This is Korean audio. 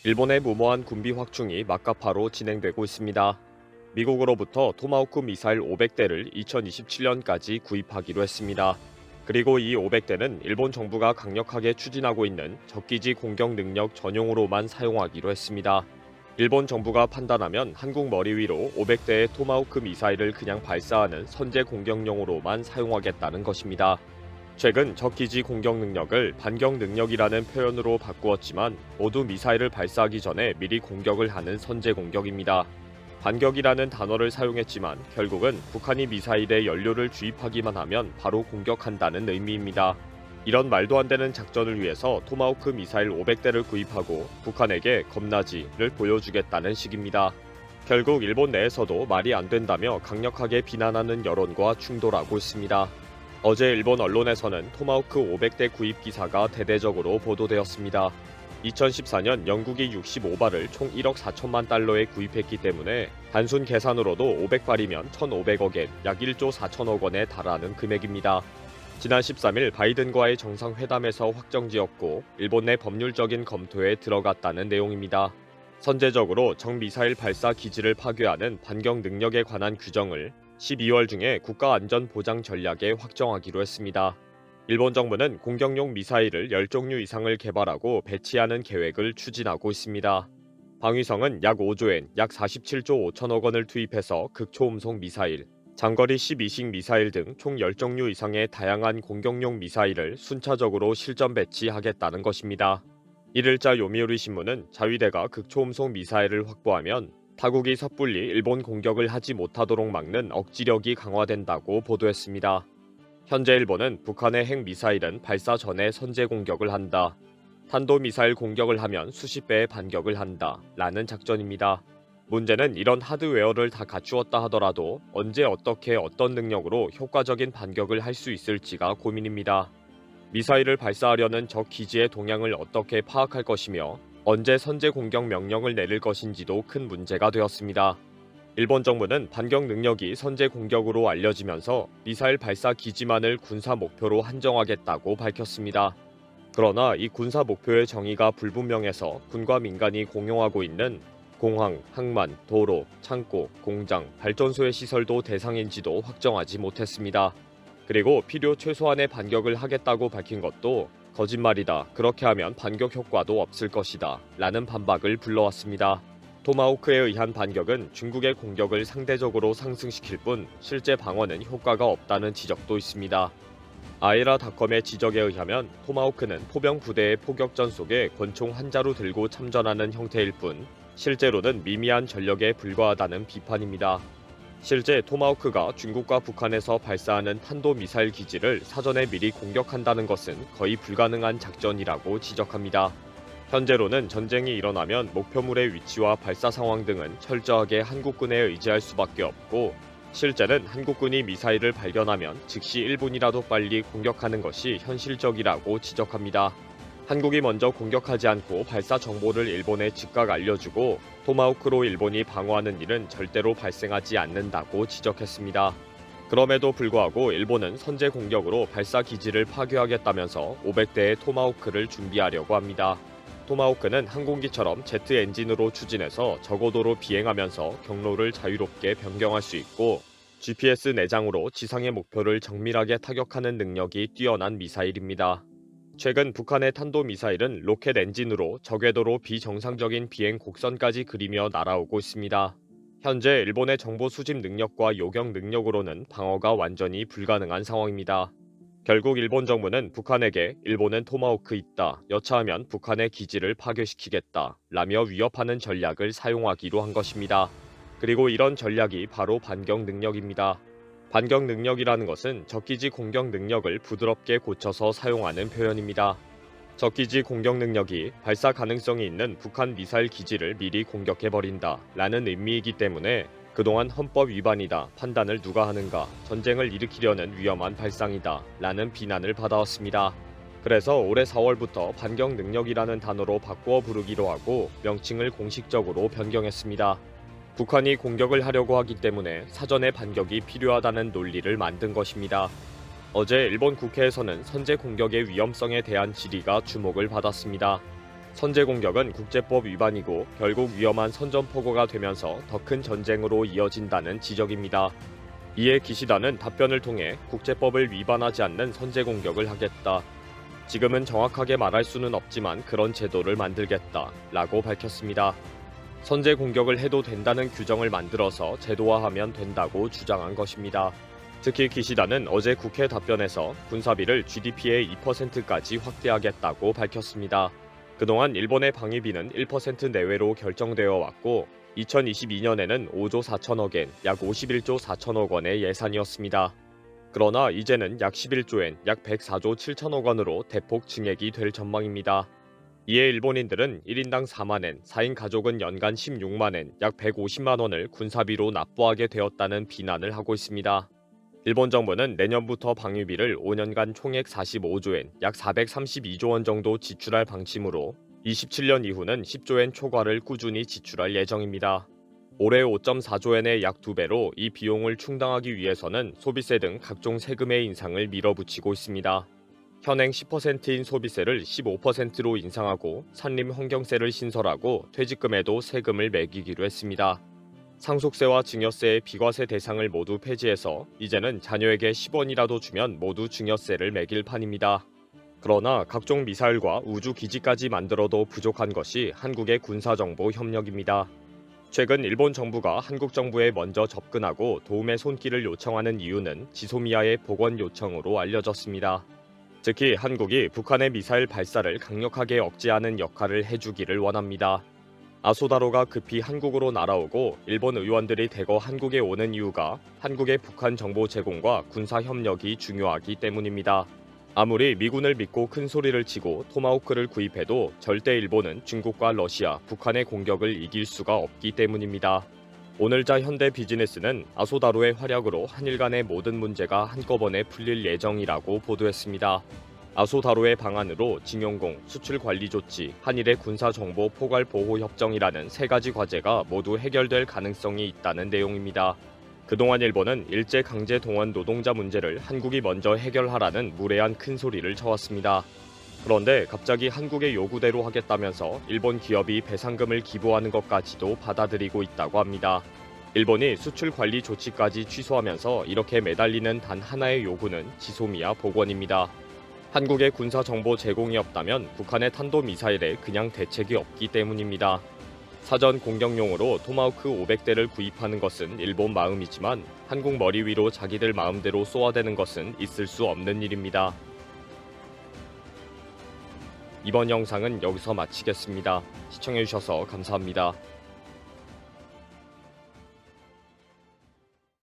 일본의 무모한 군비 확충이 막가파로 진행되고 있습니다. 미국으로부터 토마호크 미사일 500대를 2027년까지 구입하기로 했습니다. 그리고 이 500대는 일본 정부가 강력하게 추진하고 있는 적기지 공격 능력 전용으로만 사용하기로 했습니다. 일본 정부가 판단하면 한국 머리 위로 500대의 토마호크 미사일을 그냥 발사하는 선제 공격용으로만 사용하겠다는 것입니다. 최근 적기지 공격 능력을 반격 능력이라는 표현으로 바꾸었지만 모두 미사일을 발사하기 전에 미리 공격을 하는 선제 공격입니다. 반격이라는 단어를 사용했지만 결국은 북한이 미사일에 연료를 주입하기만 하면 바로 공격한다는 의미입니다. 이런 말도 안 되는 작전을 위해서 토마호크 미사일 500대를 구입하고 북한에게 겁나지를 보여주겠다는 식입니다. 결국 일본 내에서도 말이 안 된다며 강력하게 비난하는 여론과 충돌하고 있습니다. 어제 일본 언론에서는 토마호크 500대 구입 기사가 대대적으로 보도되었습니다. 2014년 영국이 65발을 총 1억 4천만 달러에 구입했기 때문에 단순 계산으로도 500발이면 1,500억엔 약 1조 4천억 원에 달하는 금액입니다. 지난 13일 바이든과의 정상회담에서 확정지었고 일본 내 법률적인 검토에 들어갔다는 내용입니다. 선제적으로 정미사일 발사 기지를 파괴하는 반격 능력에 관한 규정을 12월 중에 국가안전보장 전략에 확정하기로 했습니다. 일본 정부는 공격용 미사일을 10종류 이상을 개발하고 배치하는 계획을 추진하고 있습니다. 방위성은 약 5조엔 약 47조 5천억 원을 투입해서 극초음속 미사일, 장거리 12식 미사일 등 총 10종류 이상의 다양한 공격용 미사일을 순차적으로 실전 배치하겠다는 것입니다. 이를자 요미우리 신문은 자위대가 극초음속 미사일을 확보하면 타국이 섣불리 일본 공격을 하지 못하도록 막는 억지력이 강화된다고 보도했습니다. 현재 일본은 북한의 핵미사일은 발사 전에 선제 공격을 한다. 탄도미사일 공격을 하면 수십 배의 반격을 한다. 라는 작전입니다. 문제는 이런 하드웨어를 다 갖추었다 하더라도 언제 어떻게 어떤 능력으로 효과적인 반격을 할 수 있을지가 고민입니다. 미사일을 발사하려는 적 기지의 동향을 어떻게 파악할 것이며 언제 선제 공격 명령을 내릴 것인지도 큰 문제가 되었습니다. 일본 정부는 반격 능력이 선제 공격으로 알려지면서 미사일 발사 기지만을 군사 목표로 한정하겠다고 밝혔습니다. 그러나 이 군사 목표의 정의가 불분명해서 군과 민간이 공용하고 있는 공항, 항만, 도로, 창고, 공장, 발전소의 시설도 대상인지도 확정하지 못했습니다. 그리고 필요 최소한의 반격을 하겠다고 밝힌 것도 거짓말이다. 그렇게 하면 반격 효과도 없을 것이다. 라는 반박을 불러왔습니다. 토마호크에 의한 반격은 중국의 공격을 상대적으로 상승시킬 뿐 실제 방어는 효과가 없다는 지적도 있습니다. 아에라닷컴의 지적에 의하면 토마호크는 포병 부대의 포격전 속에 권총 한 자루 들고 참전하는 형태일 뿐 실제로는 미미한 전력에 불과하다는 비판입니다. 실제 토마호크가 중국과 북한에서 발사하는 탄도미사일 기지를 사전에 미리 공격한다는 것은 거의 불가능한 작전이라고 지적합니다. 현재로는 전쟁이 일어나면 목표물의 위치와 발사 상황 등은 철저하게 한국군에 의지할 수밖에 없고 실제는 한국군이 미사일을 발견하면 즉시 1분이라도 빨리 공격하는 것이 현실적이라고 지적합니다. 한국이 먼저 공격하지 않고 발사 정보를 일본에 즉각 알려주고 토마호크로 일본이 방어하는 일은 절대로 발생하지 않는다고 지적했습니다. 그럼에도 불구하고 일본은 선제 공격으로 발사 기지를 파괴하겠다면서 500대의 토마호크를 준비하려고 합니다. 토마호크는 항공기처럼 제트 엔진으로 추진해서 저고도로 비행하면서 경로를 자유롭게 변경할 수 있고 GPS 내장으로 지상의 목표를 정밀하게 타격하는 능력이 뛰어난 미사일입니다. 최근 북한의 탄도미사일은 로켓 엔진으로 저궤도로 비정상적인 비행 곡선까지 그리며 날아오고 있습니다. 현재 일본의 정보 수집 능력과 요격 능력으로는 방어가 완전히 불가능한 상황입니다. 결국 일본 정부는 북한에게 일본은 토마호크 있다. 여차하면 북한의 기지를 파괴시키겠다. 라며 위협하는 전략을 사용하기로 한 것입니다. 그리고 이런 전략이 바로 반격 능력입니다. 반격 능력이라는 것은 적기지 공격 능력을 부드럽게 고쳐서 사용하는 표현입니다. 적기지 공격 능력이 발사 가능성이 있는 북한 미사일 기지를 미리 공격해버린다 라는 의미이기 때문에 그동안 헌법 위반이다 판단을 누가 하는가 전쟁을 일으키려는 위험한 발상이다 라는 비난을 받아왔습니다. 그래서 올해 4월부터 반격 능력이라는 단어로 바꾸어 부르기로 하고 명칭을 공식적으로 변경했습니다. 북한이 공격을 하려고 하기 때문에 사전에 반격이 필요하다는 논리를 만든 것입니다. 어제 일본 국회에서는 선제 공격의 위험성에 대한 질의가 주목을 받았습니다. 선제 공격은 국제법 위반이고 결국 위험한 선전포고가 되면서 더 큰 전쟁으로 이어진다는 지적입니다. 이에 기시다는 답변을 통해 국제법을 위반하지 않는 선제 공격을 하겠다. 지금은 정확하게 말할 수는 없지만 그런 제도를 만들겠다 라고 밝혔습니다. 선제 공격을 해도 된다는 규정을 만들어서 제도화하면 된다고 주장한 것입니다. 특히 기시다는 어제 국회 답변에서 군사비를 GDP의 2%까지 확대하겠다고 밝혔습니다. 그동안 일본의 방위비는 1% 내외로 결정되어 왔고 2022년에는 5조 4천억 엔, 약 51조 4천억 원의 예산이었습니다. 그러나 이제는 약 11조엔, 약 104조 7천억 원으로 대폭 증액이 될 전망입니다. 이에 일본인들은 1인당 4만엔, 4인 가족은 연간 16만엔, 약 150만 원을 군사비로 납부하게 되었다는 비난을 하고 있습니다. 일본 정부는 내년부터 방위비를 5년간 총액 45조엔, 약 432조 원 정도 지출할 방침으로 27년 이후는 10조엔 초과를 꾸준히 지출할 예정입니다. 올해 5.4조엔의 약 2배로 이 비용을 충당하기 위해서는 소비세 등 각종 세금의 인상을 밀어붙이고 있습니다. 현행 10%인 소비세를 15%로 인상하고 산림환경세를 신설하고 퇴직금에도 세금을 매기기로 했습니다. 상속세와 증여세의 비과세 대상을 모두 폐지해서 이제는 자녀에게 10원이라도 주면 모두 증여세를 매길 판입니다. 그러나 각종 미사일과 우주기지까지 만들어도 부족한 것이 한국의 군사정보 협력입니다. 최근 일본 정부가 한국 정부에 먼저 접근하고 도움의 손길을 요청하는 이유는 지소미아의 복원 요청으로 알려졌습니다. 특히 한국이 북한의 미사일 발사를 강력하게 억제하는 역할을 해주기를 원합니다. 아소다로가 급히 한국으로 날아오고 일본 의원들이 대거 한국에 오는 이유가 한국의 북한 정보 제공과 군사 협력이 중요하기 때문입니다. 아무리 미군을 믿고 큰 소리를 치고 토마호크를 구입해도 절대 일본은 중국과 러시아, 북한의 공격을 이길 수가 없기 때문입니다. 오늘자 현대 비즈니스는 아소다로의 활약으로 한일 간의 모든 문제가 한꺼번에 풀릴 예정이라고 보도했습니다. 아소다로의 방안으로 징용공, 수출 관리 조치, 한일의 군사정보 포괄 보호 협정이라는 세 가지 과제가 모두 해결될 가능성이 있다는 내용입니다. 그동안 일본은 일제 강제 동원 노동자 문제를 한국이 먼저 해결하라는 무례한 큰 소리를 쳐왔습니다. 그런데 갑자기 한국의 요구대로 하겠다면서 일본 기업이 배상금을 기부하는 것까지도 받아들이고 있다고 합니다. 일본이 수출 관리 조치까지 취소하면서 이렇게 매달리는 단 하나의 요구는 지소미아 복원입니다. 한국의 군사 정보 제공이 없다면 북한의 탄도미사일에 그냥 대책이 없기 때문입니다. 사전 공격용으로 토마호크 500대를 구입하는 것은 일본 마음이지만 한국 머리 위로 자기들 마음대로 쏘아대는 것은 있을 수 없는 일입니다. 이번 영상은 여기서 마치겠습니다. 시청해주셔서 감사합니다.